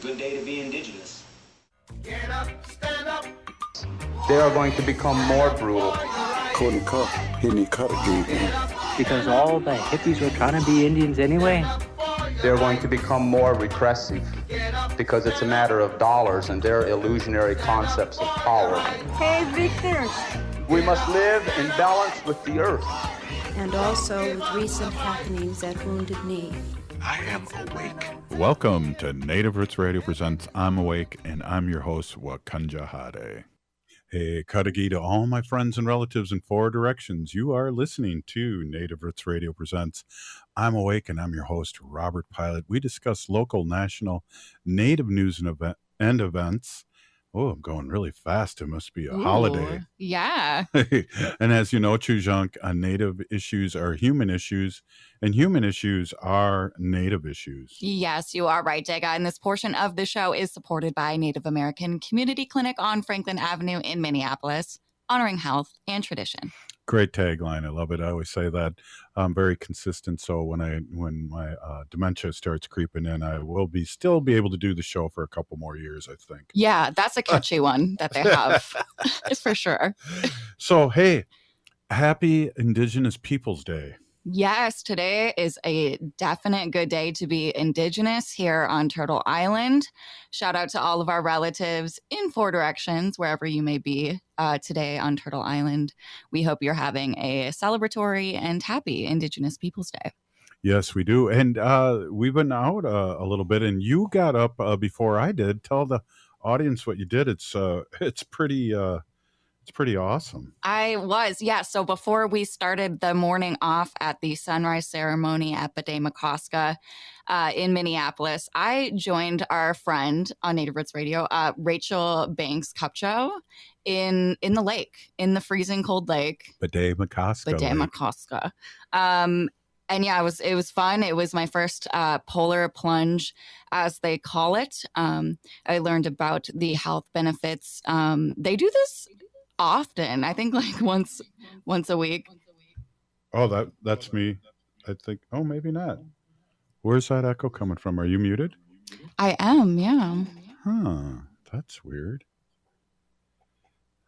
good day to be Indigenous. Get up, stand up. They are going to become more brutal. Couldn't cut. He didn't cut again. Because all the hippies were trying to be Indians anyway. They're going to become more repressive because it's a matter of dollars and their illusionary concepts of power. Hey, Victor. We must live in balance with the earth. And also with recent happenings at Wounded Knee. I am awake. Welcome to Native Roots Radio Presents I'm Awake, and I'm your host, Wakanja Hade. Hey, Kadagi to all my friends and relatives in four directions. You are listening to Native Roots Radio Presents I'm Awake, and I'm your host, Robert Pilot. We discuss local, national, Native news and events. Oh, I'm going really fast. It must be a holiday. Yeah. And as you know, Chujunk, Native issues are human issues, and human issues are Native issues. Yes, you are right, Jega. And this portion of the show is supported by Native American Community Clinic on Franklin Avenue in Minneapolis, honoring health and tradition. Great tagline. I love it. I always say that. I'm very consistent. So when my dementia starts creeping in, I will still be able to do the show for a couple more years, I think. Yeah, that's a catchy one that they have. It's for sure. So, hey, happy Indigenous Peoples Day. Yes, today is a definite good day to be Indigenous here on Turtle Island. Shout out to all of our relatives in four directions, wherever you may be today on Turtle Island. We hope you're having a celebratory and happy Indigenous Peoples Day. Yes, we do. And we've been out a little bit, and you got up before I did. Tell the audience what you did. It's pretty awesome. I was, yeah. So before we started the morning off at the sunrise ceremony at Bade-Macoska in Minneapolis, I joined our friend on Native Roots Radio, Rachel Banks Cupcho, in the lake, in the freezing cold lake. Bade-Macoska. And yeah, it was fun. It was my first polar plunge, as they call it. I learned about the health benefits. They do this often, I think, like once a week. Oh, that's me. I think. Oh, maybe not. Where's that echo coming from? Are you muted? I am, yeah. Huh. That's weird.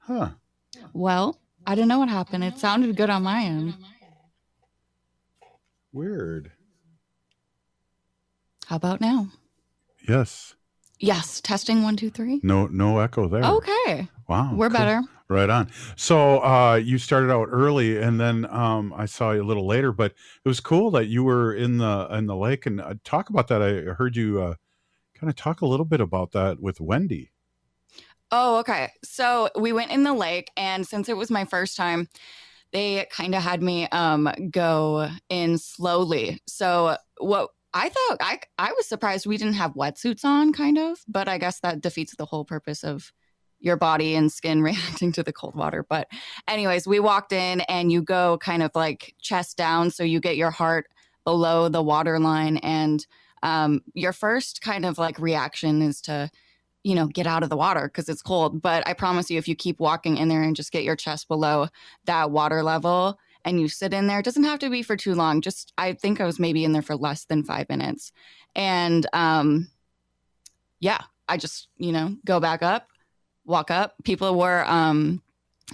Huh. Well, I don't know what happened. It sounded good on my end. Weird. How about now? Yes. Yes. Testing 1, 2, 3. No echo there. Okay. Wow. We're cool. better. Right on. So you started out early, and then I saw you a little later. But it was cool that you were in the lake. And talk about that. I heard you kind of talk a little bit about that with Wendy. Oh, okay. So we went in the lake, and since it was my first time, they kind of had me go in slowly. So what I thought, I was surprised we didn't have wetsuits on, kind of. But I guess that defeats the whole purpose of your body and skin reacting to the cold water. But anyways, we walked in, and you go kind of like chest down. So you get your heart below the water line. And your first kind of like reaction is to, get out of the water because it's cold. But I promise you, if you keep walking in there and just get your chest below that water level and you sit in there, it doesn't have to be for too long. Just, I think I was maybe in there for less than 5 minutes. And yeah, I just, go back up. Walk up. People were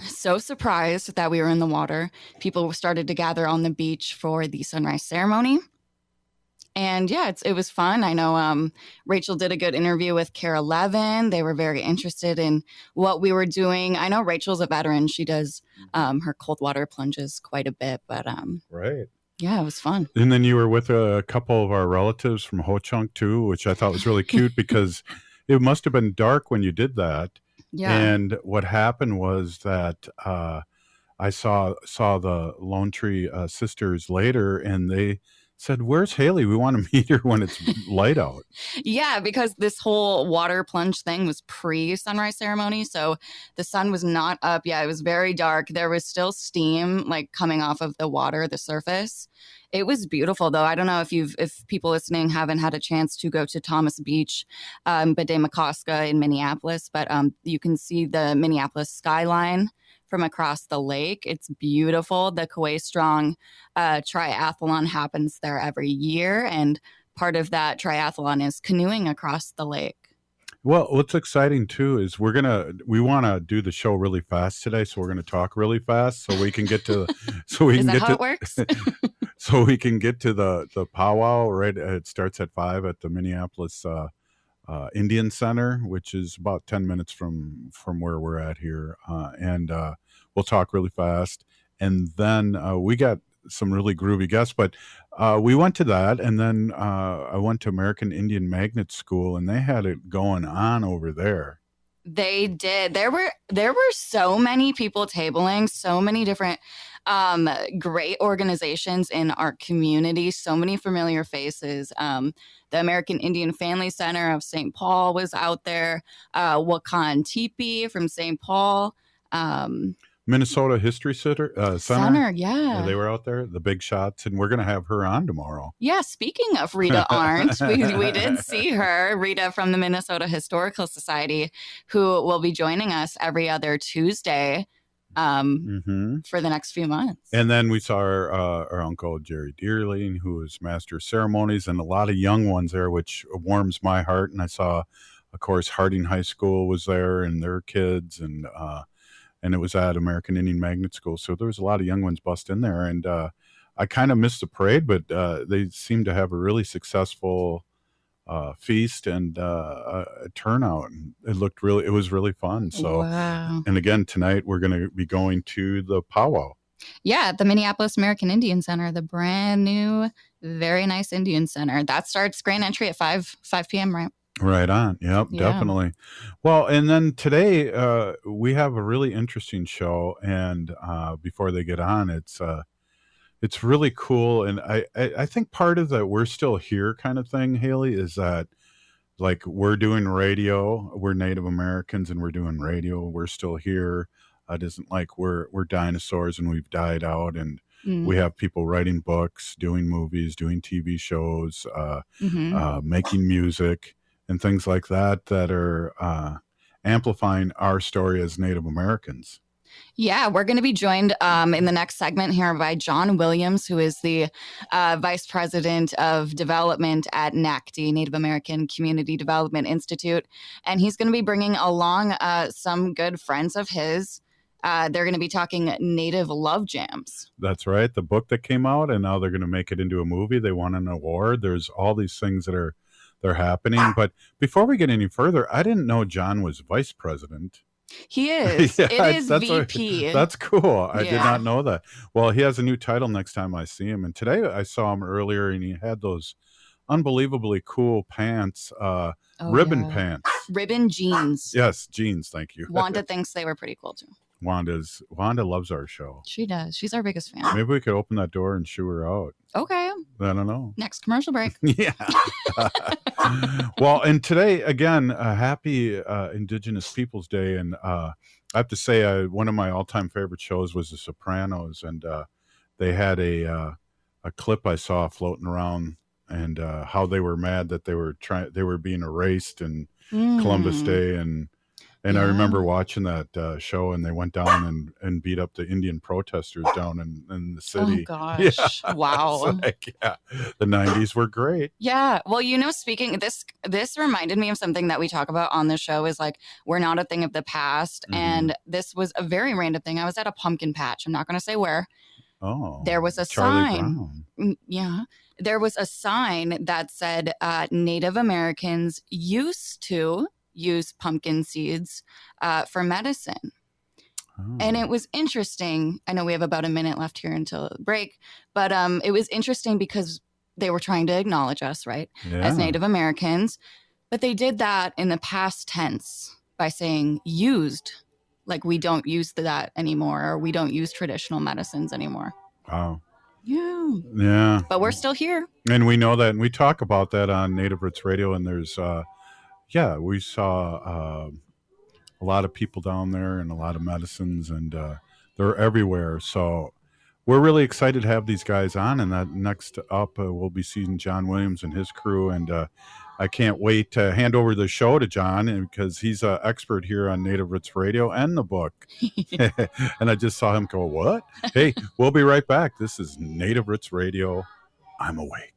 so surprised that we were in the water. People started to gather on the beach for the sunrise ceremony. And yeah, it was fun. I know Rachel did a good interview with Kara Levin. They were very interested in what we were doing. I know Rachel's a veteran. She does her cold water plunges quite a bit. But right. Yeah, it was fun. And then you were with a couple of our relatives from Ho Chunk too, which I thought was really cute because it must have been dark when you did that. Yeah. And what happened was that I saw the Lone Tree sisters later, and they said, "Where's Haley? We want to meet her when it's light out." Yeah, because this whole water plunge thing was pre-sunrise ceremony, so the sun was not up yet. It was very dark. There was still steam like coming off of the water, the surface. It was beautiful, though. I don't know if people listening haven't had a chance to go to Thomas Beach, Bade-Macoska in Minneapolis, but you can see the Minneapolis skyline from across the lake. It's beautiful. The Kauai Strong triathlon happens there every year, and part of that triathlon is canoeing across the lake. Well, what's exciting too is we want to do the show really fast today, so we're gonna talk really fast so we can get to so we Is can that get how to it works? so we can get to the powwow. Right, it starts at 5 at the Minneapolis Indian Center, which is about 10 minutes from where we're at here, and we'll talk really fast, and then we got some really groovy guests, but we went to that, and then I went to American Indian Magnet School, and they had it going on over there. They did. There were so many people tabling, so many different great organizations in our community, so many familiar faces. The American Indian Family Center of St. Paul was out there. Wakan Teepee from St. Paul. Minnesota History Center. Center, Yeah, yeah. they were out there, the big shots, and we're going to have her on tomorrow. Yeah, speaking of Rita Arndt, we did see her, Rita from the Minnesota Historical Society, who will be joining us every other Tuesday for the next few months. And then we saw our uncle Jerry Deerling, who is master of ceremonies, and a lot of young ones there, which warms my heart. And I saw, of course, Harding High School was there and their kids, and it was at American Indian Magnet School. So there was a lot of young ones bust in there. And I kind of missed the parade, but they seemed to have a really successful feast and turnout. And it was really fun. So, wow. And again, tonight we're going to be going to the powwow. Yeah, the Minneapolis American Indian Center, the brand new, very nice Indian Center. That starts grand entry at 5 p.m., right? Right on. Yep, Yeah. definitely. Well, and then today we have a really interesting show, and before they get on, it's really cool, and I think part of the we're still here kind of thing, Haley, is that like we're doing radio, we're Native Americans, and we're doing radio, we're still here. It isn't like we're dinosaurs and we've died out, and we have people writing books, doing movies, doing TV shows, making music and things like that are amplifying our story as Native Americans. Yeah, we're going to be joined in the next segment here by John Williams, who is the Vice President of Development at NACDI, Native American Community Development Institute. And he's going to be bringing along some good friends of his. They're going to be talking Native Love Jams. That's right. The book that came out, and now they're going to make it into a movie. They won an award. There's all these things that they're happening. But before we get any further, I didn't know John was vice president. He is. Yeah, it is that's VP. That's cool. I did Yeah. not know that. Well, he has a new title next time I see him. And today I saw him earlier, and he had those unbelievably cool pants, ribbon pants. Ribbon jeans. Yes, jeans. Thank you. Wanda thinks they were pretty cool too. Wanda loves our show. She does. She's our biggest fan. Maybe we could open that door and shoo her out. Okay. I don't know. Next commercial break. Yeah. Well, and today, again, happy Indigenous Peoples Day. And I have to say, one of my all-time favorite shows was The Sopranos. And they had a clip I saw floating around, and how they were mad that they were being erased in Columbus Day. And I remember watching that show, and they went down and beat up the Indian protesters down in the city. Oh gosh! Yeah. Wow. Yeah, the 90s were great. Yeah. Well, speaking this reminded me of something that we talk about on the show, is like, we're not a thing of the past. And this was a very random thing. I was at a pumpkin patch. I'm not going to say where. Oh, There was a Charlie sign. Brown. Yeah. There was a sign that said Native Americans used to use pumpkin seeds for medicine. Oh. And it was interesting. I know we have about a minute left here until break, but it was interesting because they were trying to acknowledge us, right, as Native Americans. But they did that in the past tense by saying used, like we don't use that anymore, or we don't use traditional medicines anymore. Wow. Yeah. But we're still here. And we know that, and we talk about that on Native Roots Radio, and there's we saw a lot of people down there and a lot of medicines, and they're everywhere. So we're really excited to have these guys on. And that next up, we'll be seeing John Williams and his crew. And I can't wait to hand over the show to John, because he's an expert here on Native Roots Radio and the book. And I just saw him go, what? Hey, we'll be right back. This is Native Roots Radio. I'm awake.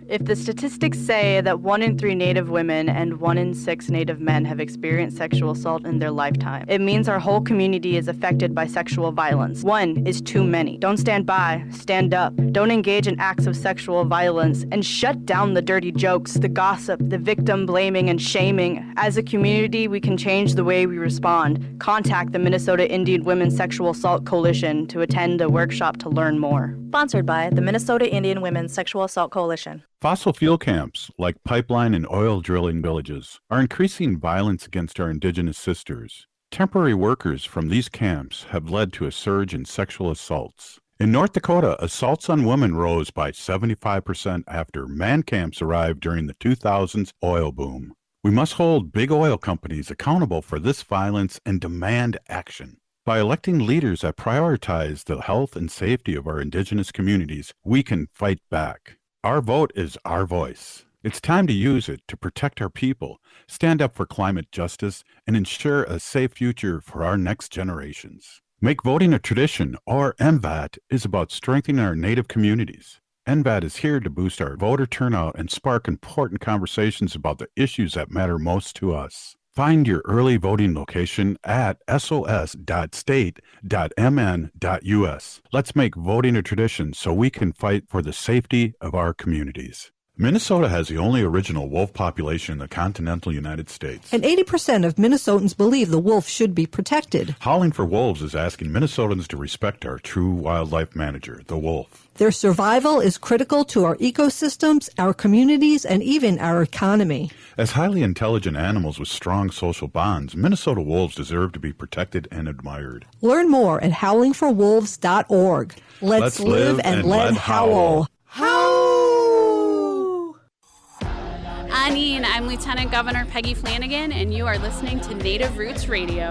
If the statistics say that 1 in 3 Native women and 1 in 6 Native men have experienced sexual assault in their lifetime, it means our whole community is affected by sexual violence. 1 is too many. Don't stand by, stand up. Don't engage in acts of sexual violence, and shut down the dirty jokes, the gossip, the victim blaming and shaming. As a community, we can change the way we respond. Contact the Minnesota Indian Women's Sexual Assault Coalition to attend a workshop to learn more. Sponsored by the Minnesota Indian Women's Sexual Assault Coalition. Fossil fuel camps, like pipeline and oil drilling villages, are increasing violence against our Indigenous sisters. Temporary workers from these camps have led to a surge in sexual assaults. In North Dakota, assaults on women rose by 75% after man camps arrived during the 2000s oil boom. We must hold big oil companies accountable for this violence and demand action. By electing leaders that prioritize the health and safety of our Indigenous communities, we can fight back. Our vote is our voice. It's time to use it to protect our people, stand up for climate justice, and ensure a safe future for our next generations. Make voting a tradition, or MVAT, is about strengthening our Native communities. NVAT is here to boost our voter turnout and spark important conversations about the issues that matter most to us. Find your early voting location at sos.state.mn.us. Let's make voting a tradition so we can fight for the safety of our communities. Minnesota has the only original wolf population in the continental United States. And 80% of Minnesotans believe the wolf should be protected. Howling for Wolves is asking Minnesotans to respect our true wildlife manager, the wolf. Their survival is critical to our ecosystems, our communities, and even our economy. As highly intelligent animals with strong social bonds, Minnesota wolves deserve to be protected and admired. Learn more at howlingforwolves.org. Let's live and let howl. Annie, and I'm Lieutenant Governor Peggy Flanagan, and you are listening to Native Roots Radio.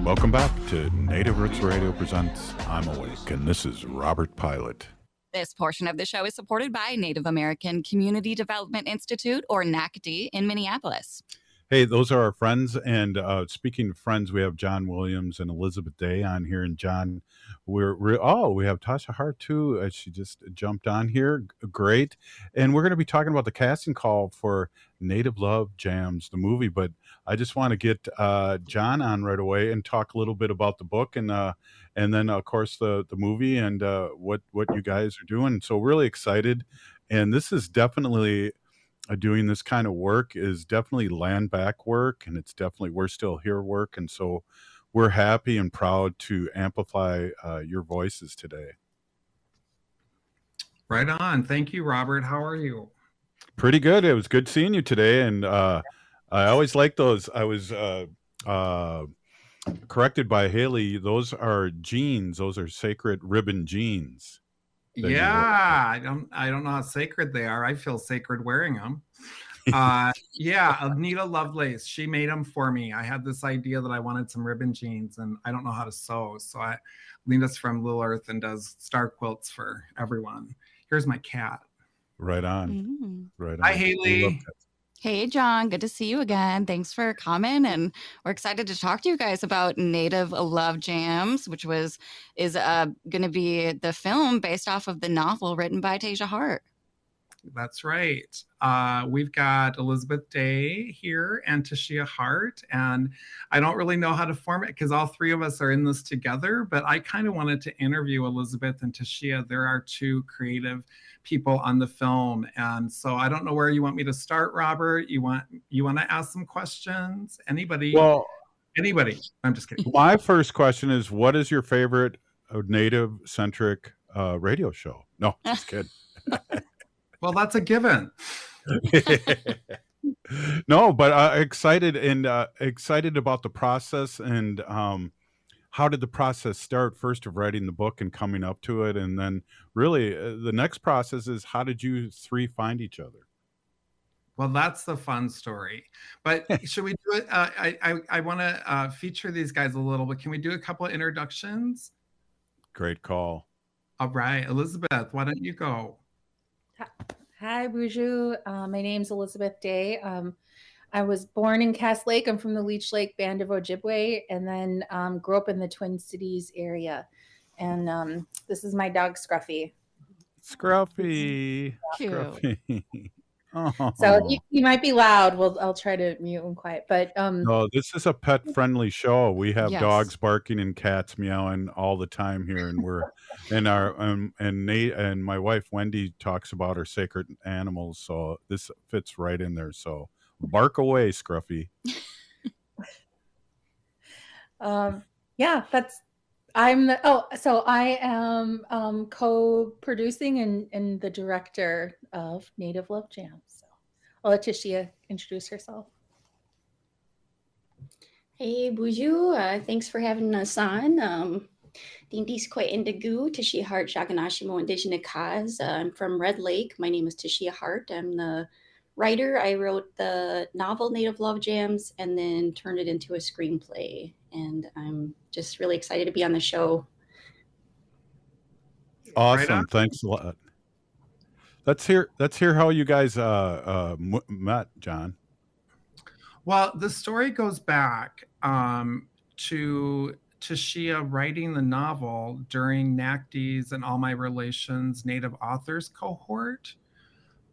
Welcome back to Native Roots Radio presents I'm Awake, and this is Robert Pilot. This portion of the show is supported by Native American Community Development Institute, or NACDI, in Minneapolis. Hey, those are our friends, and speaking of friends, we have John Williams and Elizabeth Day on here, and John, we have Tashia Hart too. She just jumped on here. Great. And we're going to be talking about the casting call for Native Love Jams, the movie, but I just want to get John on right away and talk a little bit about the book and then of course the movie and what you guys are doing. So really excited, and this is definitely doing this kind of work is definitely land back work, and it's definitely We're Still Here work, and so we're happy and proud to amplify your voices today. Right on. Thank you, Robert. How are you? Pretty good. It was good seeing you today, and I always like those. I was corrected by Haley. Those are jeans. Those are sacred ribbon jeans. Yeah, I don't know how sacred they are. I feel sacred wearing them. Yeah, Anita Lovelace, she made them for me. I had this idea that I wanted some ribbon jeans, and I don't know how to sew, so Anita's from Little Earth and does star quilts for everyone. Here's my cat. Right on. Right on. Hi, Haley. Hey, John. Good to see you again. Thanks for coming, and we're excited to talk to you guys about Native Love Jams, which is going to be the film based off of the novel written by Tashia Hart. That's right. We've got Elizabeth Day here and Tashia Hart, and I don't really know how to form it because all three of us are in this together, but I kind of wanted to interview Elizabeth and Tashia. There are two creative people on the film, and so I don't know where you want me to start, Robert. You want to ask some questions? Anybody? Well, anybody. I'm just kidding. My first question is, what is your favorite Native-centric radio show? No, just kidding. Well, that's a given. No, but excited about the process, and how did the process start, first of writing the book and coming up to it, and then really the next process is, how did you three find each other? Well, that's the fun story. But should we do it? I want to feature these guys a little bit. Can we do a couple of introductions? Great call. All right, Elizabeth, why don't you go? Hi, bonjour. My name's Elizabeth Day. I was born in Cass Lake. I'm from the Leech Lake Band of Ojibwe, and then grew up in the Twin Cities area. and this is my dog Scruffy. Scruffy. Cute. Scruffy. Oh. So he might be loud. I'll try to mute him quiet. But No, this is a pet-friendly show. We have Yes. dogs barking and cats meowing all the time here, and we're and our and Nate and my wife Wendy talks about our sacred animals, so this fits right in there. So bark away, Scruffy. Yeah, so I am co-producing and the director of Native Love Jams. So I'll let Tashia introduce herself. Hey, bonjour. Thanks for having us on. Dindis Kwe Indigu, Tashia Hart, Shaganashimo, Indigenous Cause. I'm from Red Lake. My name is Tashia Hart. I'm the writer. I wrote the novel Native Love Jams and then turned it into a screenplay. And I'm just really excited to be on the show. Awesome. Right Thanks a lot. Let's hear how you guys met, John. Well, the story goes back to Tashia writing the novel during NACDI's and All My Relations Native Authors cohort.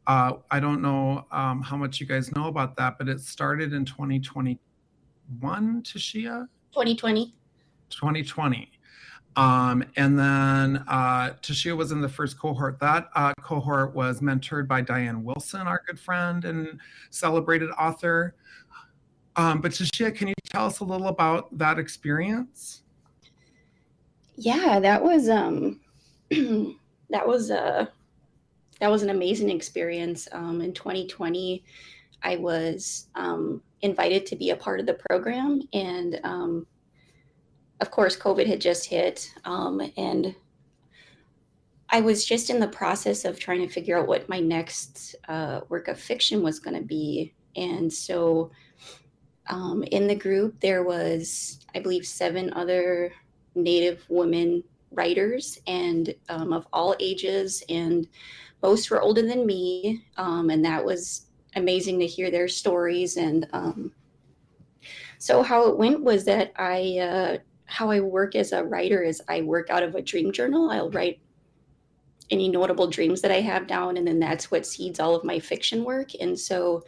I don't know how much you guys know about that, but it started in 2021, Tashia? 2020. 2020. And then Tashia was in the first cohort. That cohort was mentored by Diane Wilson, our good friend and celebrated author. But Tashia, can you tell us a little about that experience? Yeah, that was that was an amazing experience. In 2020, I was invited to be a part of the program, and of course, COVID had just hit, and I was just in the process of trying to figure out what my next work of fiction was going to be. And so in the group, there was, I believe, 7 other Native women writers, and of all ages, and most were older than me. And that was amazing to hear their stories. And so how it went was that how I work as a writer is I work out of a dream journal. I'll write any notable dreams that I have down, and then that's what seeds all of my fiction work. And so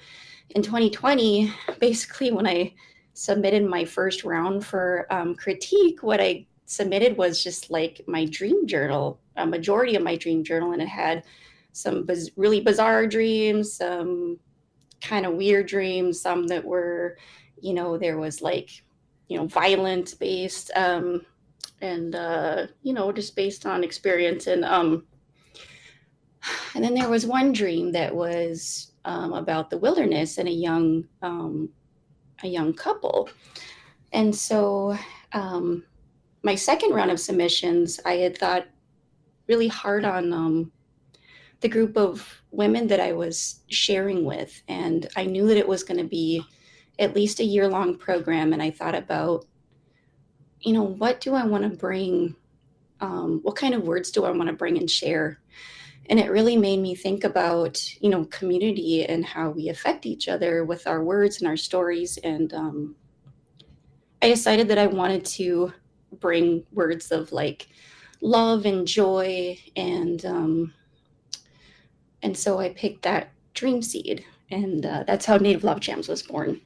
in 2020, basically when I submitted my first round for critique, what I submitted was just like my dream journal, a majority of my dream journal, and it had some really bizarre dreams, some kind of weird dreams, some that were, there was like, violent based, and just based on experience. And then there was one dream that was about the wilderness and a young couple. And so my second round of submissions, I had thought really hard on the group of women that I was sharing with, and I knew that it was going to be at least a year-long program. And I thought about, what do I want to bring? What kind of words do I want to bring and share? And it really made me think about, community and how we affect each other with our words and our stories. And I decided that I wanted to bring words of like love and joy. And so I picked that dream seed, and that's how Native Love Jams was born.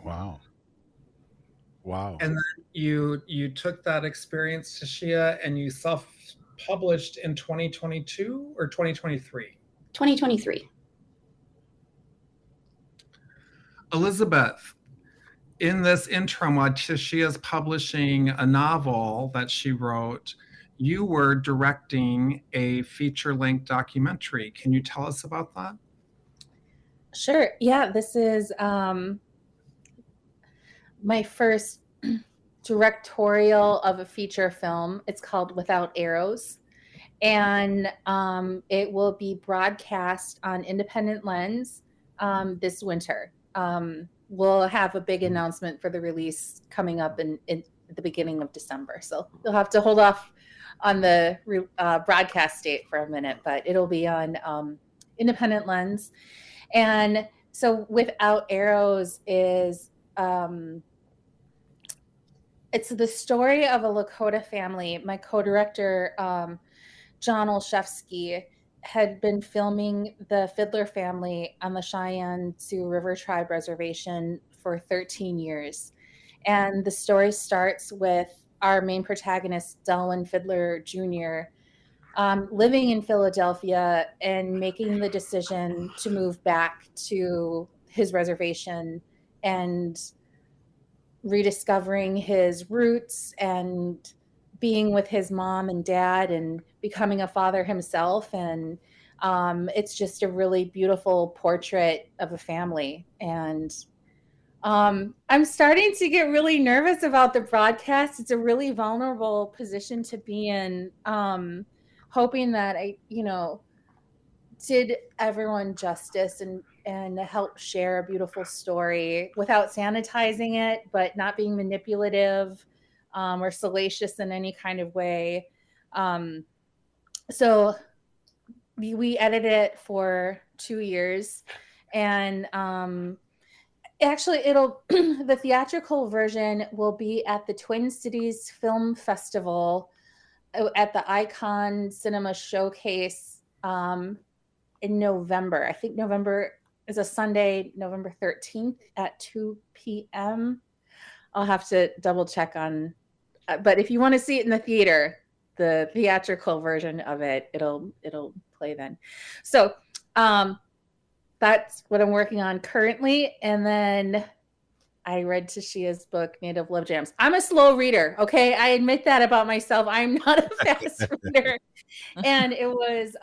Wow. And then you took that experience, Tashia, and you self-published in 2022 or 2023? 2023. Elizabeth, in this interim, while Tashia's publishing a novel that she wrote, you were directing a feature-length documentary. Can you tell us about that? Sure. Yeah, this is my first directorial of a feature film. It's called Without Arrows, and it will be broadcast on Independent Lens this winter. We'll have a big announcement for the release coming up in the beginning of December, so you'll have to hold off on the broadcast date for a minute, but it'll be on Independent Lens. And so Without Arrows is it's the story of a Lakota family. My co-director, John Olszewski, had been filming the Fiddler family on the Cheyenne Sioux River Tribe Reservation for 13 years. And the story starts with our main protagonist, Delwyn Fiddler Jr., living in Philadelphia and making the decision to move back to his reservation and rediscovering his roots and being with his mom and dad and becoming a father himself. And it's just a really beautiful portrait of a family. And I'm starting to get really nervous about the broadcast. It's a really vulnerable position to be in, hoping that I, did everyone justice and help share a beautiful story without sanitizing it, but not being manipulative or salacious in any kind of way. So we edited it for 2 years, and actually the theatrical version will be at the Twin Cities Film Festival at the Icon Cinema Showcase in November. I think November is a Sunday, November 13th at 2 p.m. I'll have to double check on, but if you want to see it in the theater, the theatrical version of it, it'll play then. So that's what I'm working on currently. And then I read Tashia's book, Native Love Jams. I'm a slow reader, okay? I admit that about myself. I'm not a fast reader. And it was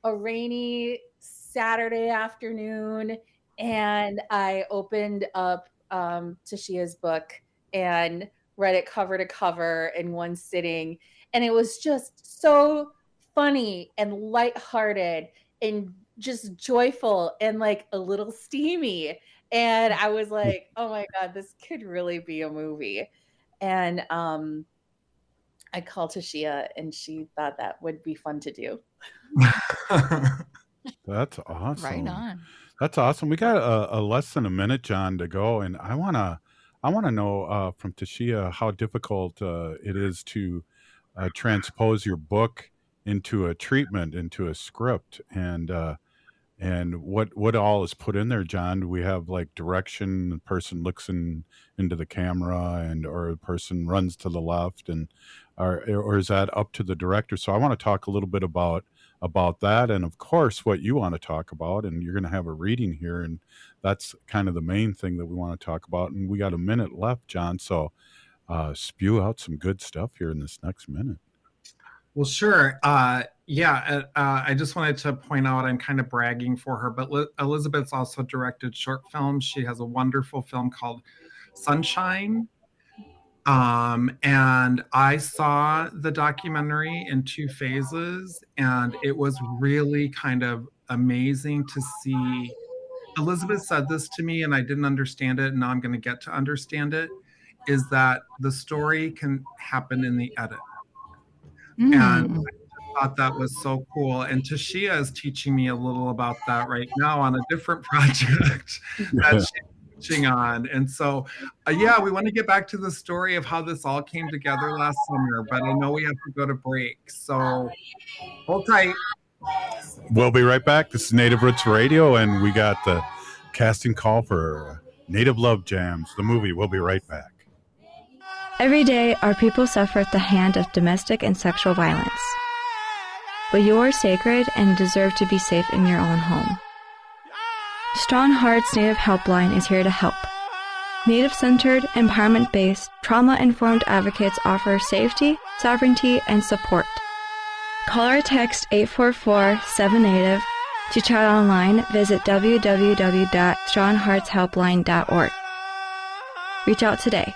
a rainy Saturday afternoon, and I opened up Tashia's book and read it cover to cover in one sitting. And it was just so funny and lighthearted and just joyful and like a little steamy. And I was like, oh my God, this could really be a movie. And I called Tashia, and she thought that would be fun to do. That's awesome. Right on. That's awesome. We got a less than a minute, John, to go, and I wanna know from Tashia how difficult it is to transpose your book into a treatment, into a script, and what all is put in there, John. Do we have like direction? The person looks into the camera, or a person runs to the left, and or is that up to the director? So I want to talk a little bit about that, and of course what you want to talk about, and you're going to have a reading here, and that's kind of the main thing that we want to talk about. And we got a minute left, John, so spew out some good stuff here in this next minute. Well, sure. I just wanted to point out, I'm kind of bragging for her, but Elizabeth's also directed short films. She has a wonderful film called Sunshine. And I saw the documentary in 2 phases, and it was really kind of amazing to see. Elizabeth said this to me, and I didn't understand it, and now I'm going to get to understand it, is that the story can happen in the edit. And I thought that was so cool. And Tashia is teaching me a little about that right now on a different project that she's teaching on. And so, we want to get back to the story of how this all came together last summer, but I know we have to go to break. So hold tight. We'll be right back. This is Native Roots Radio, and we got the casting call for Native Love Jams, the movie. We'll be right back. Every day, our people suffer at the hand of domestic and sexual violence. But you are sacred and deserve to be safe in your own home. Strong Heart's Native Helpline is here to help. Native-centered, empowerment-based, trauma-informed advocates offer safety, sovereignty, and support. Call or text 844-7NATIVE. To chat online, visit www.strongheartshelpline.org. Reach out today.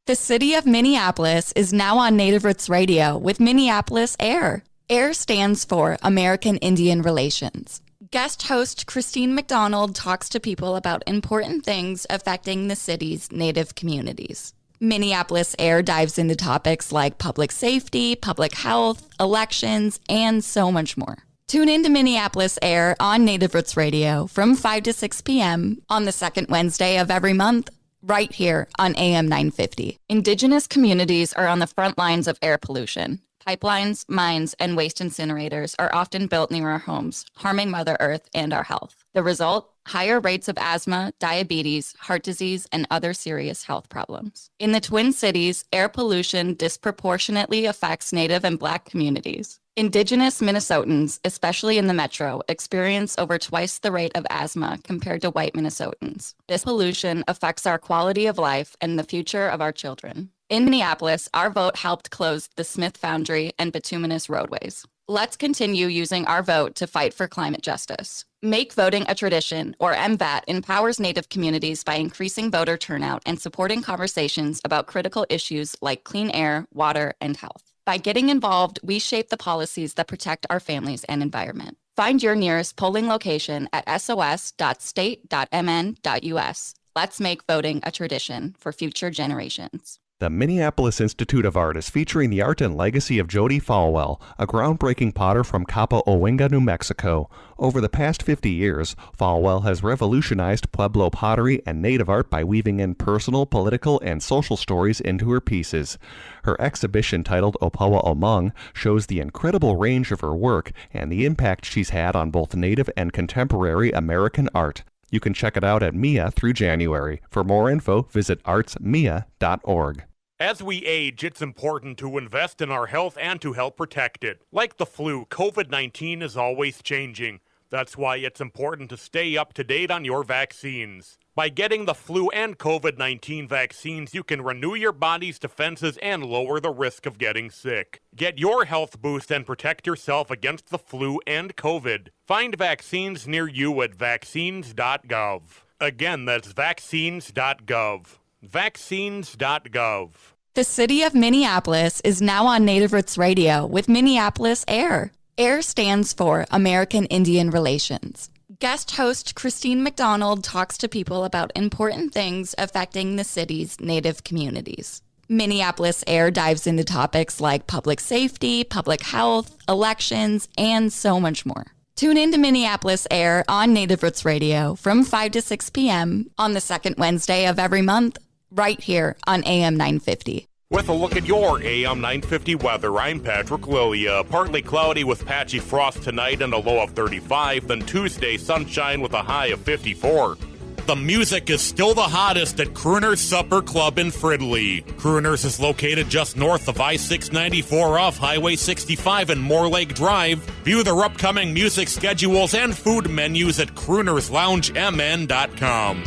The city of Minneapolis is now on Native Roots Radio with Minneapolis AIR. AIR stands for American Indian Relations. Guest host Christine McDonald talks to people about important things affecting the city's Native communities. Minneapolis AIR dives into topics like public safety, public health, elections, and so much more. Tune in to Minneapolis AIR on Native Roots Radio from 5 to 6 p.m. on the second Wednesday of every month. right here on AM 950. Indigenous communities are on the front lines of air pollution. Pipelines, mines, and waste incinerators are often built near our homes, harming Mother Earth and our health. The result? Higher rates of asthma, diabetes, heart disease, and other serious health problems. In the Twin Cities, air pollution disproportionately affects Native and Black communities. Indigenous Minnesotans, especially in the metro, experience over twice the rate of asthma compared to white Minnesotans. This pollution affects our quality of life and the future of our children. In Minneapolis, our vote helped close the Smith Foundry and bituminous roadways. Let's continue using our vote to fight for climate justice. Make voting a tradition, or MVAT, empowers Native communities by increasing voter turnout and supporting conversations about critical issues like clean air, water, and health. By getting involved, we shape the policies that protect our families and environment. Find your nearest polling location at sos.state.mn.us. Let's make voting a tradition for future generations. The Minneapolis Institute of Art is featuring the art and legacy of Jody Falwell, a groundbreaking potter from Capa Owinga, New Mexico. Over the past 50 years, Falwell has revolutionized Pueblo pottery and native art by weaving in personal, political, and social stories into her pieces. Her exhibition titled Opawa Omung shows the incredible range of her work and the impact she's had on both native and contemporary American art. You can check it out at MIA through January. For more info, visit artsmia.org. As we age, it's important to invest in our health and to help protect it. Like the flu, COVID-19 is always changing. That's why it's important to stay up to date on your vaccines. By getting the flu and COVID-19 vaccines, you can renew your body's defenses and lower the risk of getting sick. Get your health boost and protect yourself against the flu and COVID. Find vaccines near you at vaccines.gov. Again, that's vaccines.gov. Vaccines.gov. The city of Minneapolis is now on Native Roots Radio with Minneapolis AIR. AIR stands for American Indian Relations. Guest host Christine McDonald talks to people about important things affecting the city's Native communities. Minneapolis AIR dives into topics like public safety, public health, elections, and so much more. Tune in to Minneapolis AIR on Native Roots Radio from 5 to 6 p.m. on the second Wednesday of every month, right here on AM 950. With a look at your AM 950 weather, I'm Patrick Lilia. Partly cloudy with patchy frost tonight and a low of 35, then Tuesday sunshine with a high of 54. The music is still the hottest at Crooner's Supper Club in Fridley. Crooner's is located just north of I-694 off Highway 65 and Moore Lake Drive. View their upcoming music schedules and food menus at croonersloungemn.com.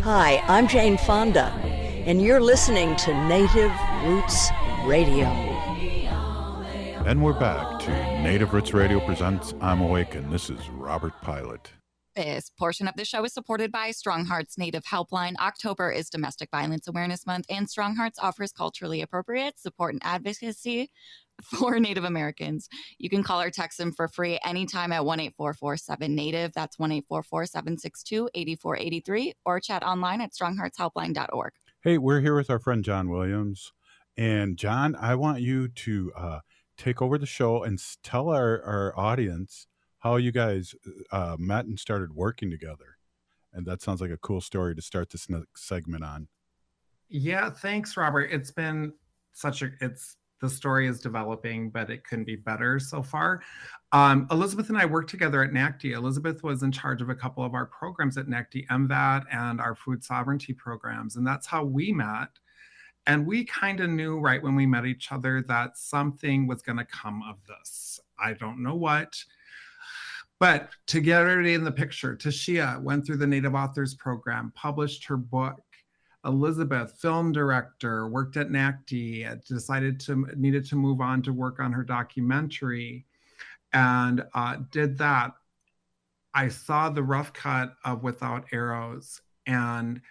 Hi, I'm Jane Fonda, and you're listening to Native Roots Radio. And we're back to Native Roots Radio presents I'm Awake, and this is Robert Pilot. This portion of the show is supported by Strong Hearts Native Helpline. October is Domestic Violence Awareness Month, and Strong Hearts offers culturally appropriate support and advocacy for Native Americans. You can call or text them for free anytime at 1-844-7-NATIVE. That's 1-844-762-8483, or chat online at strongheartshelpline.org. Hey, we're here with our friend John Williams. And John, I want you to take over the show and tell our audience how you guys met and started working together. And that sounds like a cool story to start this next segment on. Yeah, thanks, Robert. It's been the story is developing, but it couldn't be better so far. Elizabeth and I worked together at NACDI. Elizabeth was in charge of a couple of our programs at NACDI, MVAT and our food sovereignty programs. And that's how we met. And we kind of knew right when we met each other that something was going to come of this. I don't know what. But to get everybody in the picture, Tashia went through the Native Authors Program, published her book. Elizabeth, film director, worked at NACDI, needed to move on to work on her documentary, and did that. I saw the rough cut of Without Arrows, and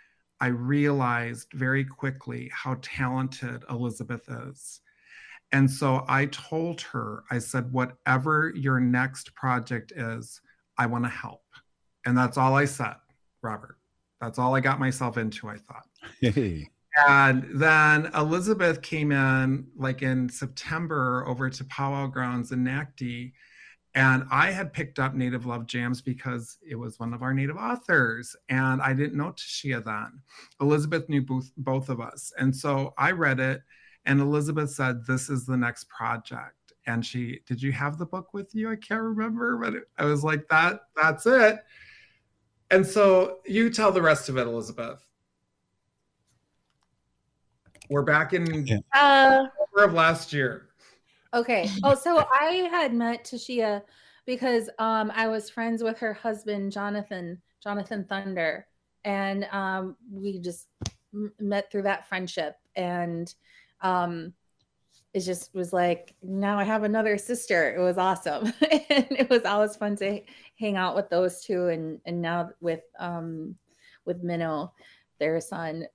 I realized very quickly how talented Elizabeth is. And so I told her, I said, whatever your next project is, I want to help. And that's all I said, Robert. That's all I got myself into, I thought. Hey. And then Elizabeth came in like in September over to Powwow Grounds in NACDI And I had picked up Native Love Jams because it was one of our Native authors. And I didn't know Tashia then. Elizabeth knew both of us. And so I read it, and Elizabeth said, this is the next project. And did you have the book with you? I can't remember, but I was like, that's it. And so you tell the rest of it, Elizabeth. We're back in October of last year. Okay. Oh, so I had met Tashia because I was friends with her husband, Jonathan Thunder. And we just met through that friendship. And it just was like, now I have another sister. It was awesome. And it was always fun to hang out with those two. And now with Minnow, their son.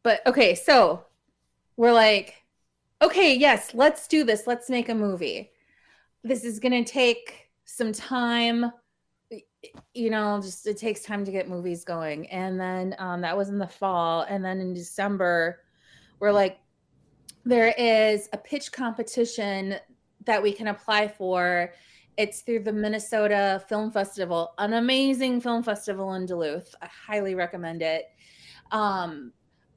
But okay, so we're like, okay, yes, let's do this. Let's make a movie. This is going to take some time. Just it takes time to get movies going. And then that was in the fall. And then in December, we're like, there is a pitch competition that we can apply for. It's through the Minnesota Film Festival, an amazing film festival in Duluth. I highly recommend it.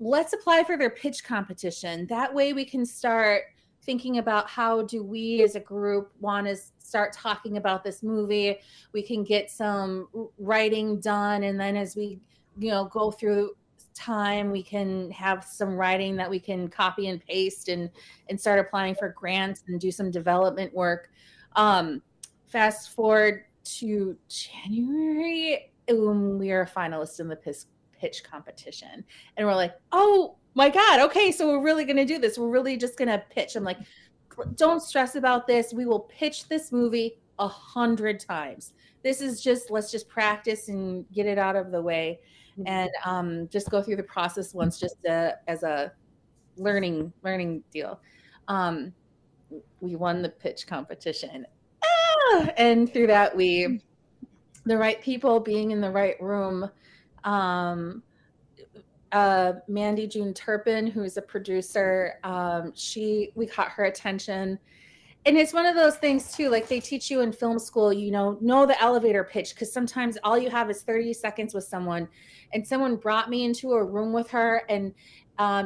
Let's apply for their pitch competition. That way we can start thinking about how do we as a group want to start talking about this movie. We can get some writing done. And then as we, go through time, we can have some writing that we can copy and paste and start applying for grants and do some development work. Fast forward to January, we are a finalist in the pitch competition. And we're like, oh my God, okay, so we're really going to do this. We're really just going to pitch. I'm like, don't stress about this. We will pitch this movie 100 times. This is let's just practice and get it out of the way. And just go through the process once, just as a learning deal. We won the pitch competition. And through that, the right people being in the right room. Mandy June Turpin, who's a producer, we caught her attention. And it's one of those things too, like they teach you in film school, know the elevator pitch, because sometimes all you have is 30 seconds with someone. And someone brought me into a room with her, and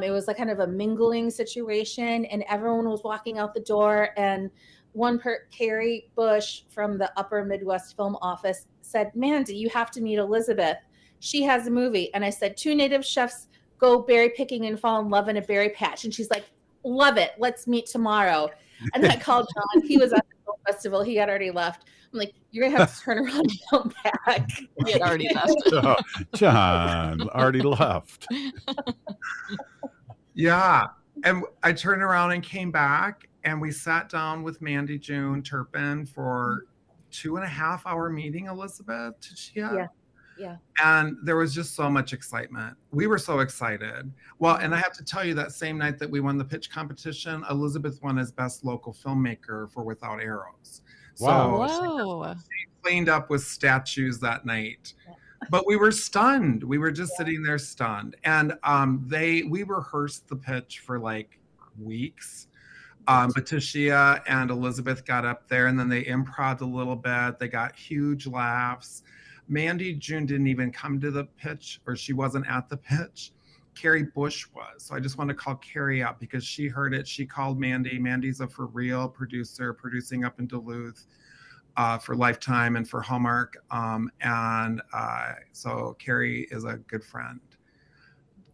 it was like kind of a mingling situation, and everyone was walking out the door. And Carrie Bush from the Upper Midwest Film Office said, Mandy, you have to meet Elizabeth. She has a movie. And I said, 2 Native chefs go berry picking and fall in love in a berry patch. And she's like, love it. Let's meet tomorrow. And I called John. He was at the film festival. He had already left. I'm like, you're going to have to turn around and come back. He had already left. Oh, John already left. Yeah. And I turned around and came back, and we sat down with Mandy June Turpin for 2.5-hour meeting, Elizabeth. Yeah. And there was just so much excitement. We were so excited. Well, and I have to tell you, that same night that we won the pitch competition, Elizabeth won as best local filmmaker for Without Arrows. Wow. So she cleaned up with statues that night. But we were stunned. We were just sitting there stunned. And we rehearsed the pitch for like weeks. But Tashia and Elizabeth got up there, and then they improv a little bit. They got huge laughs. Mandy June didn't even come to the pitch, or she wasn't at the pitch. Carrie Bush was. So I just want to call Carrie out because she heard it. She called Mandy. Mandy's a for real producer, producing up in Duluth for Lifetime and for Hallmark. So Carrie is a good friend.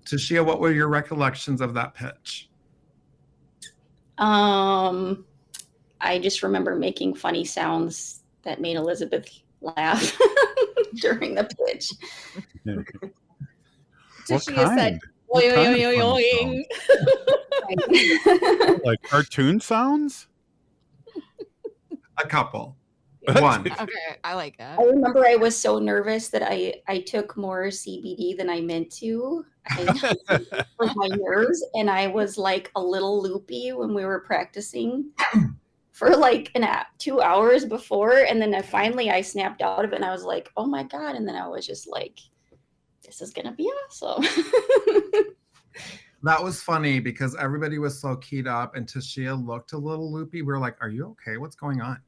Tashia, what were your recollections of that pitch? I just remember making funny sounds that made Elizabeth laugh during the pitch. Tashia said, oing. Like cartoon sounds? A couple. One. Okay, I like that. I remember I was so nervous that I took more CBD than I meant to for my nerves, and I was like a little loopy when we were practicing for like 2 hours before, and then I snapped out of it, and I was like, oh my God. And then I was just like, this is gonna be awesome. That was funny because everybody was so keyed up and Tashia looked a little loopy. We were like, are you okay? What's going on?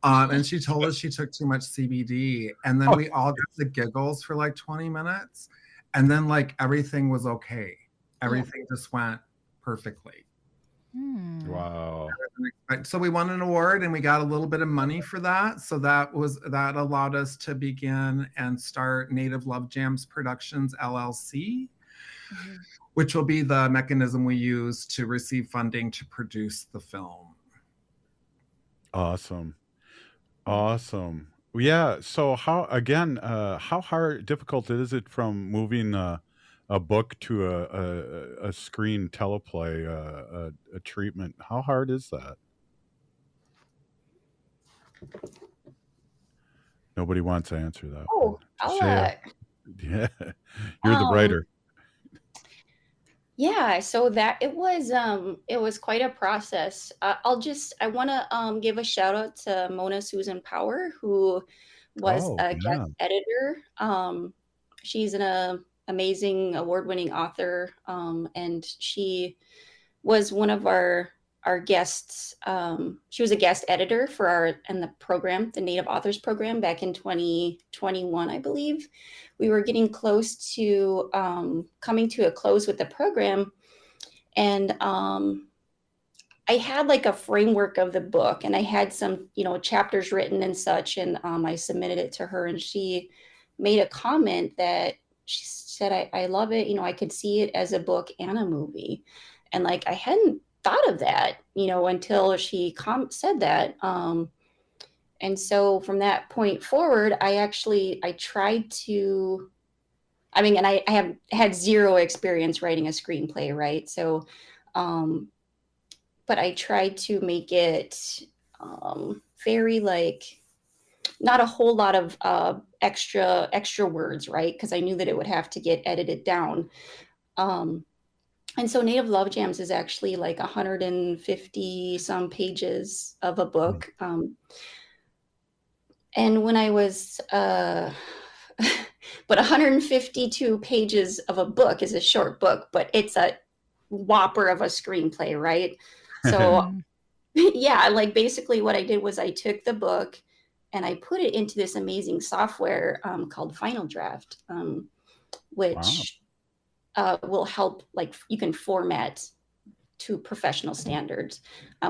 And she told us she took too much CBD. And then we all got the giggles for like 20 minutes. And then like everything was okay. Everything just went perfectly. Wow. So we won an award and we got a little bit of money for that. So that allowed us to begin and start Native Love Jams Productions LLC, which will be the mechanism we use to receive funding to produce the film. Awesome. Awesome. Yeah. So how difficult is it from moving a book to a screen teleplay, a treatment? How hard is that? Nobody wants to answer that. Oh, I'll, yeah, you're the writer. Yeah, so that it was quite a process. I want to give a shout out to Mona Susan Power, who was a guest editor. She's an amazing award-winning author, and she was one of our guests. She was a guest editor for the program, the Native Authors Program, back in 2021, I believe. We were getting close to coming to a close with the program, and I had like a framework of the book, and I had some, chapters written and such, and I submitted it to her, and she made a comment that she said, I love it. I could see it as a book and a movie. And like, I hadn't thought of that, until she said that. And so from that point forward, I tried to, and I have had zero experience writing a screenplay, right? So, but I tried to make it very like, not a whole lot of extra words, right? Because I knew that it would have to get edited down. And so Native Love Jams is actually like 150 some pages of a book. And when I was, but 152 pages of a book is a short book, but it's a whopper of a screenplay, right? So yeah, like basically what I did was I took the book and I put it into this amazing software called Final Draft, which will help, like you can format to professional standards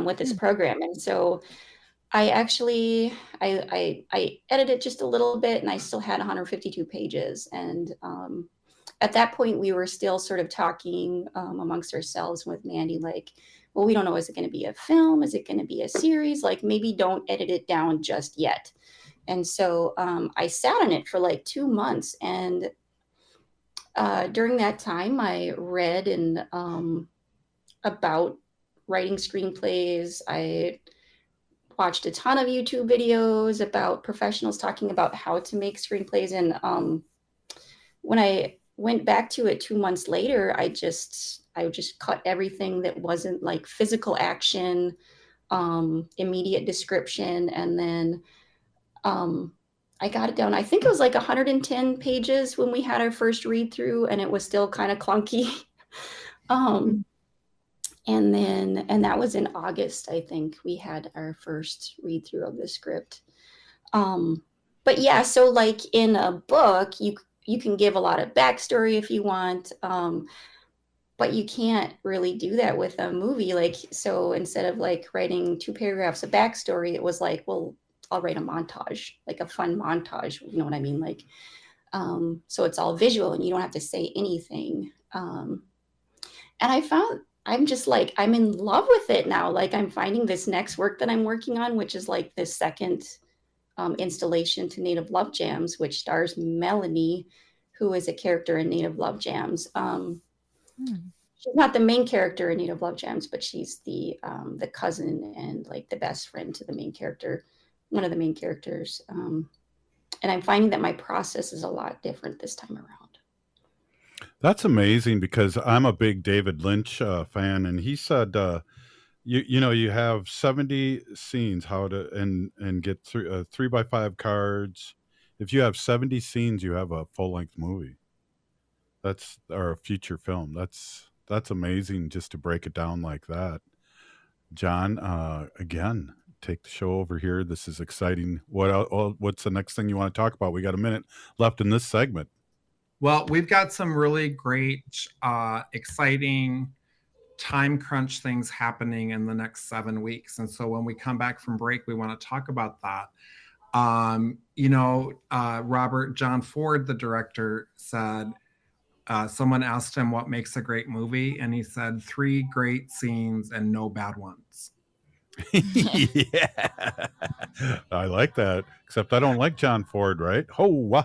with this program. And so I actually, I edited just a little bit and I still had 152 pages. And at that point we were still sort of talking amongst ourselves with Mandy, like, well, we don't know, is it going to be a film? Is it going to be a series? Like maybe don't edit it down just yet. And so I sat on it for like 2 months. And during that time I read about writing screenplays. I watched a ton of YouTube videos about professionals talking about how to make screenplays. And when I went back to it 2 months later, I just cut everything that wasn't like physical action, immediate description. And then I got it down. I think it was like 110 pages when we had our first read through, and it was still kind of clunky. And that was in August, I think we had our first read through of the script. But yeah, so like in a book, you can give a lot of backstory if you want, but you can't really do that with a movie. Like, so instead of like writing 2 paragraphs of backstory, it was like, well, I'll write a montage, like a fun montage, you know what I mean? Like, so it's all visual and you don't have to say anything. And I found, I'm just like, I'm in love with it now. Like I'm finding this next work that I'm working on, which is like the second installation to Native Love Jams, which stars Melanie, who is a character in Native Love Jams. She's not the main character in Native Love Jams, but she's the cousin and like the best friend to the main character, one of the main characters. And I'm finding that my process is a lot different this time around. That's amazing because I'm a big David Lynch fan, and he said, you have 70 scenes, how to and get 3x5 cards. If you have 70 scenes, you have a full length movie. Or a feature film. That's That's amazing just to break it down like that. John, again, take the show over here. This is exciting. What's the next thing you want to talk about? We got a minute left in this segment. Well, we've got some really great, exciting time crunch things happening in the next 7 weeks. And so when we come back from break, we want to talk about that. Robert John Ford, the director, said, someone asked him what makes a great movie, and he said 3 great scenes and no bad ones. Yeah, I like that. Except I don't like John Ford, right? Oh, wow.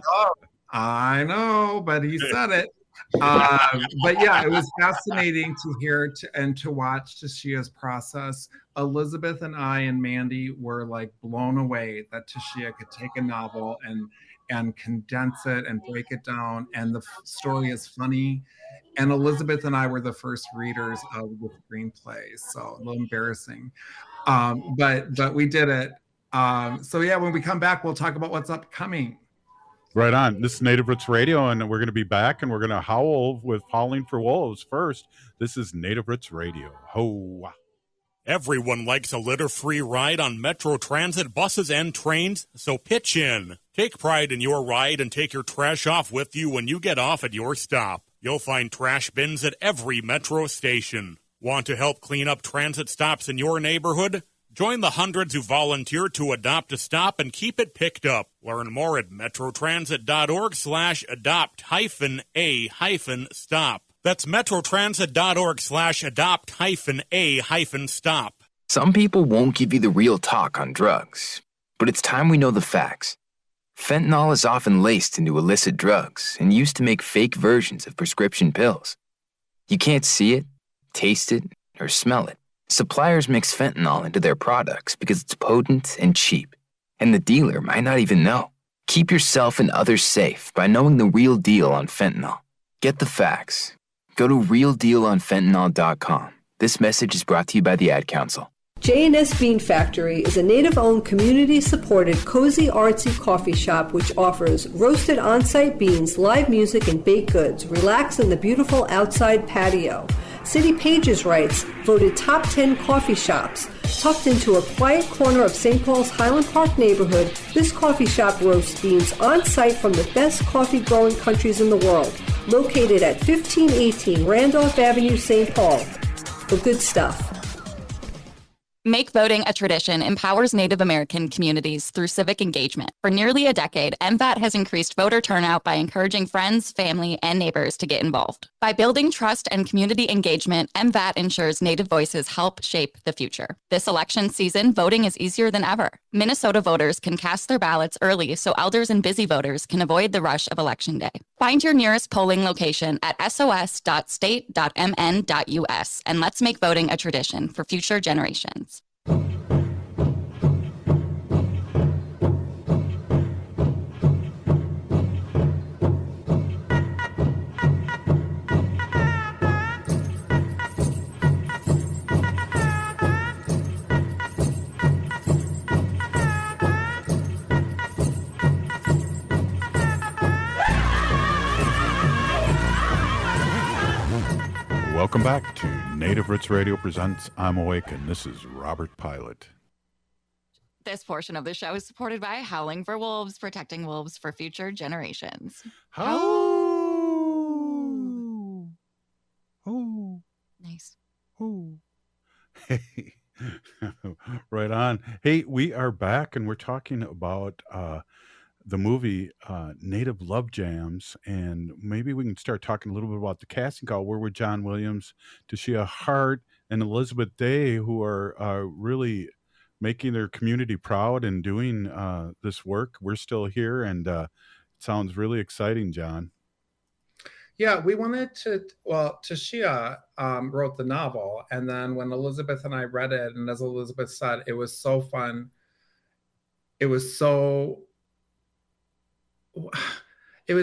I know, but he said it. But yeah, it was fascinating to hear and to watch Tashia's process. Elizabeth and I and Mandy were like blown away that Tashia could take a novel and condense it and break it down, and the story is funny. And Elizabeth and I were the first readers of the screenplay, so a little embarrassing, but we did it. So yeah, when we come back, we'll talk about what's upcoming. Right on. This is Native Roots Radio, and we're going to be back, and we're going to howl with Howling for Wolves first. This is Native Roots Radio. Ho! Everyone likes a litter-free ride on Metro Transit buses and trains, so pitch in. Take pride in your ride and take your trash off with you when you get off at your stop. You'll find trash bins at every Metro station. Want to help clean up transit stops in your neighborhood? Join the hundreds who volunteer to adopt a stop and keep it picked up. Learn more at metrotransit.org/adopt-a-stop. That's metrotransit.org/adopt-a-stop. Some people won't give you the real talk on drugs, but it's time we know the facts. Fentanyl is often laced into illicit drugs and used to make fake versions of prescription pills. You can't see it, taste it, or smell it. Suppliers mix fentanyl into their products because it's potent and cheap, and the dealer might not even know. Keep yourself and others safe by knowing the real deal on fentanyl. Get the facts. Go to realdealonfentanyl.com. This message is brought to you by the Ad Council. J&S Bean Factory is a native-owned, community-supported, cozy, artsy coffee shop which offers roasted on-site beans, live music, and baked goods. Relax in the beautiful outside patio. City Pages writes, voted top 10 coffee shops. Tucked into a quiet corner of St. Paul's Highland Park neighborhood, this coffee shop roasts beans on-site from the best coffee-growing countries in the world. Located at 1518 Randolph Avenue, St. Paul. The good stuff. Make voting a tradition empowers Native American communities through civic engagement. For nearly a decade, MVAT has increased voter turnout by encouraging friends, family, and neighbors to get involved. By building trust and community engagement, MVAT ensures Native voices help shape the future. This election season, voting is easier than ever. Minnesota voters can cast their ballots early so elders and busy voters can avoid the rush of Election Day. Find your nearest polling location at sos.state.mn.us and let's make voting a tradition for future generations. Welcome back to Native Roots Radio presents I'm Awake, and this is Robert Pilot. This portion of the show is supported by Howling for Wolves, protecting wolves for future generations. Oh, nice. Oh, hey, right on. Hey, we are back, and we're talking about the movie Native Love Jams, and maybe we can start talking a little bit about the casting call. We're with John Williams, Tashia Hart, and Elizabeth Day, who are really making their community proud and doing this work. We're still here, and it sounds really exciting, John. Yeah, we wanted to, well, Tashia wrote the novel, and then when Elizabeth and I read it, and as Elizabeth said, it was so fun. It was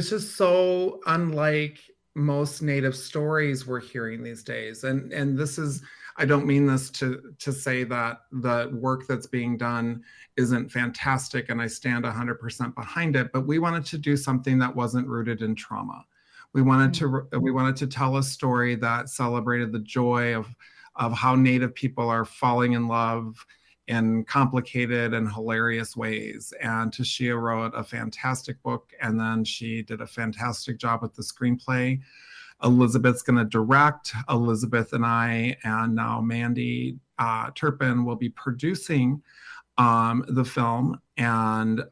just so unlike most Native stories we're hearing these days. And this is, I don't mean this to say that the work that's being done isn't fantastic and I stand 100% behind it, but we wanted to do something that wasn't rooted in trauma. We wanted to tell a story that celebrated the joy of how Native people are falling in love in complicated and hilarious ways. And Tashia wrote a fantastic book, and then she did a fantastic job with the screenplay. Elizabeth's going to direct. Elizabeth and I, and now Mandy Turpin, will be producing the film. And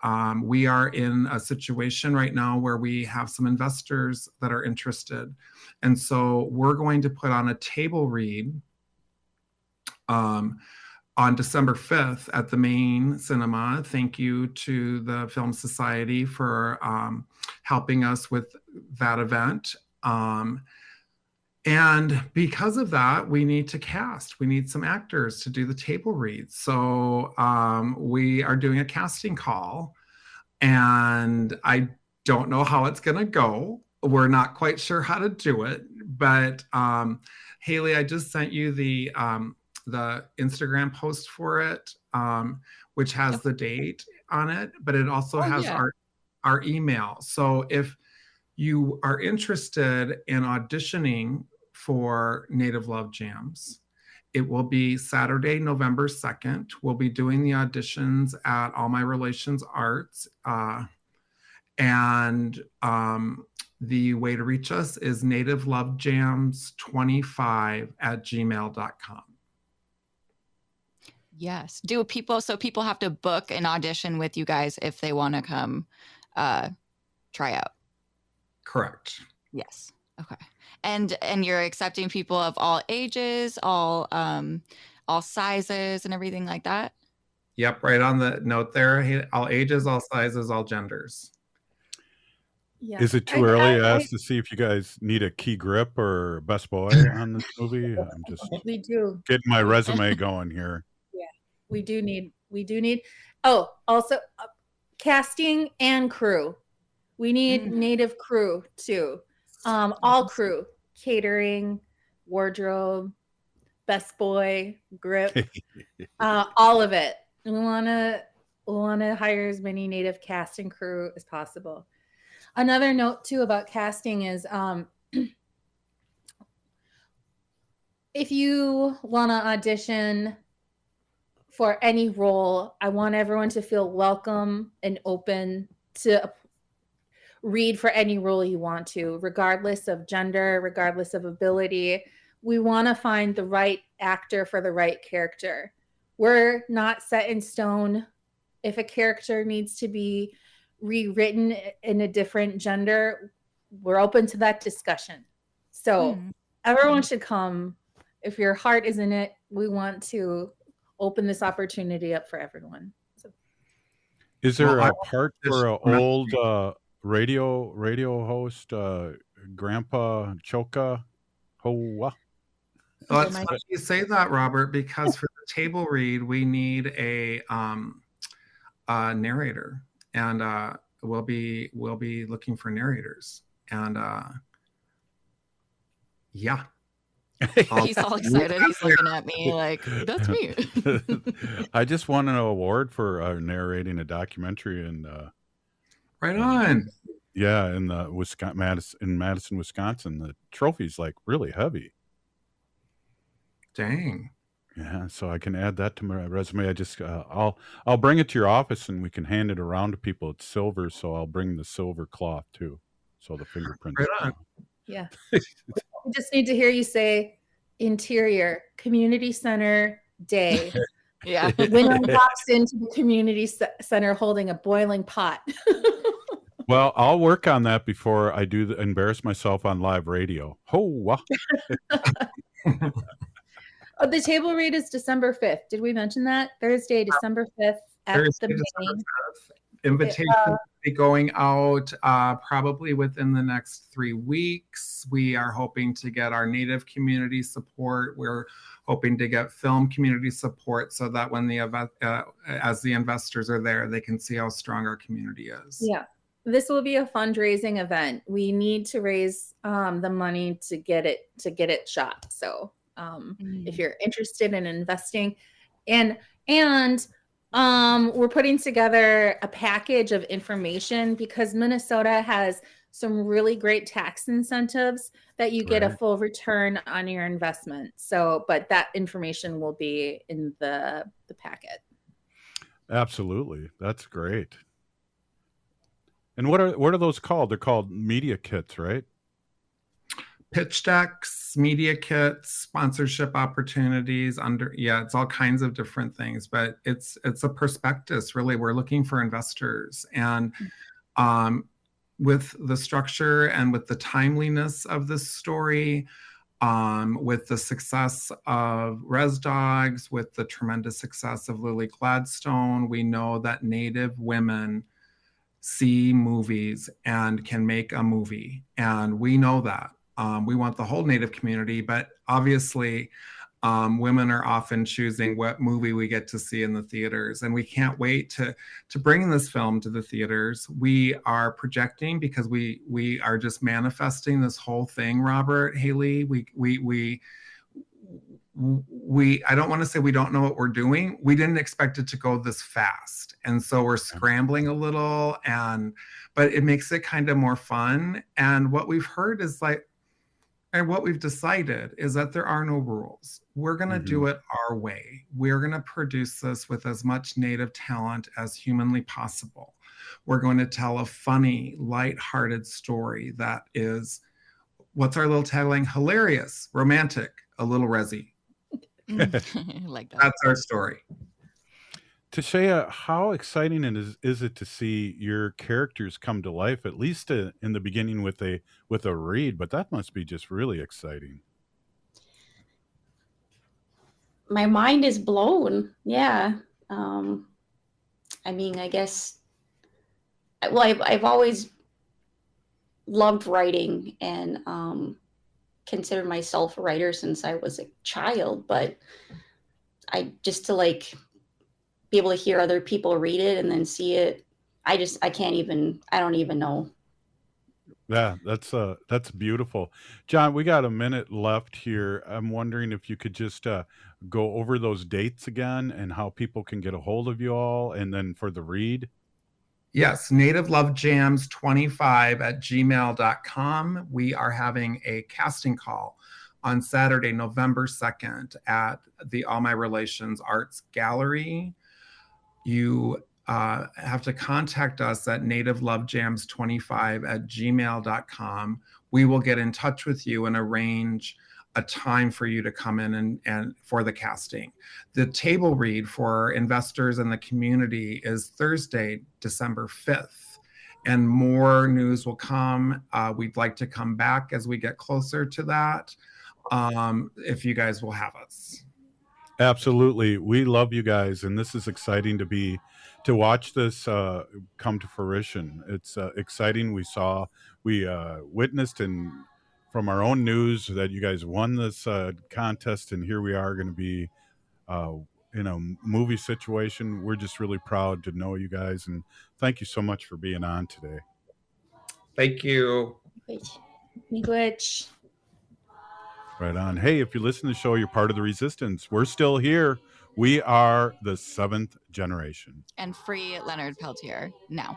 we are in a situation right now where we have some investors that are interested. And so we're going to put on a table read on December 5th at the Main Cinema. Thank you to the Film Society for helping us with that event. And because of that, we need to cast. We need some actors to do the table read. So we are doing a casting call, and I don't know how it's going to go. We're not quite sure how to do it, but Haley, I just sent you the Instagram post for it, which has the date on it, but it also has our email. So if you are interested in auditioning for Native Love Jams, it will be Saturday, November 2nd. We'll be doing the auditions at All My Relations Arts. And the way to reach us is nativelovejams25@gmail.com. Yes. So people have to book an audition with you guys if they want to come try out? Correct. Yes. Okay. And you're accepting people of all ages, all sizes and everything like that? Yep, right on the note there. All ages, all sizes, all genders. Yeah. Is it too early to ask to see if you guys need a key grip or best boy on this movie? I'm just we do getting my resume going here. Yeah, we do need. Oh, also casting and crew. We need Native crew too. All crew, catering, wardrobe, best boy, grip, all of it. We want to hire as many Native cast and crew as possible. Another note too about casting is if you want to audition for any role, I want everyone to feel welcome and open to read for any role you want to, regardless of gender, regardless of ability. We want to find the right actor for the right character. We're not set in stone. If a character needs to be rewritten in a different gender, we're open to that discussion. So everyone should come. If your heart is in it, we want to open this opportunity up for everyone. So. Is there a part for an old radio host, Grandpa Choka Hoa? Well, it's funny you say that, Robert, because for the table read, we need a narrator, and we'll be looking for narrators, and yeah. He's all excited. He's looking at me like, that's me. I just won an award for narrating a documentary in right on. Yeah, in Madison, Wisconsin. The trophy's like really heavy. Dang. Yeah, so I can add that to my resume. I just I'll bring it to your office and we can hand it around to people. It's silver, so I'll bring the silver cloth too, so the fingerprints. Right on. Yeah. We just need to hear you say interior community center day. Yeah. When I walks into the community center holding a boiling pot. Well, I'll work on that before I do embarrass myself on live radio. Oh, the table read is December 5th. Did we mention that? Thursday, December 5th at the Main. Invitation will be going out probably within the next 3 weeks. We are hoping to get our Native community support. We're hoping to get film community support so that when the event, as the investors are there, they can see how strong our community is. Yeah, this will be a fundraising event. We need to raise the money to get it shot. So if you're interested in investing, and we're putting together a package of information because Minnesota has some really great tax incentives that you get a Right. full return on your investment. So, but that information will be in the packet. Absolutely. That's great. And what are those called? They're called media kits, right? Pitch decks, media kits, sponsorship opportunities, it's all kinds of different things, but it's a prospectus. Really, we're looking for investors, and with the structure and with the timeliness of this story, with the success of Res Dogs, with the tremendous success of Lily Gladstone, we know that Native women see movies and can make a movie, and we know that. We want the whole Native community, but obviously women are often choosing what movie we get to see in the theaters, and we can't wait to bring this film to the theaters. We are projecting, because we are just manifesting this whole thing, Robert, Haley. I don't want to say we don't know what we're doing. We didn't expect it to go this fast, and so we're scrambling a little, but it makes it kind of more fun. And what we've heard is and what we've decided is that there are no rules. We're going to do it our way. We're going to produce this with as much Native talent as humanly possible. We're going to tell a funny, lighthearted story that is, what's our little tagline? Hilarious, romantic, a little resi. Like that. That's our story. Tashia, how exciting is it to see your characters come to life, at least in the beginning with a read, but that must be just really exciting. My mind is blown. Yeah. I mean, I guess, well, I've always loved writing and considered myself a writer since I was a child, but just to be able to hear other people read it and then see it, I don't even know. Yeah, that's beautiful. John, we got a minute left here. I'm wondering if you could just go over those dates again and how people can get a hold of you all, and then for the read. Yes, nativelovejams25@gmail.com. We are having a casting call on Saturday, November 2nd at the All My Relations Arts Gallery. You have to contact us at nativelovejams25@gmail.com. We will get in touch with you and arrange a time for you to come in and for the casting. The table read for investors in the community is Thursday, December 5th. And more news will come. We'd like to come back as we get closer to that, if you guys will have us. Absolutely. We love you guys, and this is exciting to watch this come to fruition. It's exciting. We witnessed from our own news that you guys won this contest, and here we are going to be in a movie situation. We're just really proud to know you guys, and thank you so much for being on today. Thank you. Miigwech. Right on. Hey, if you listen to the show, you're part of the resistance. We're still here. We are the 7th generation. And free Leonard Peltier now.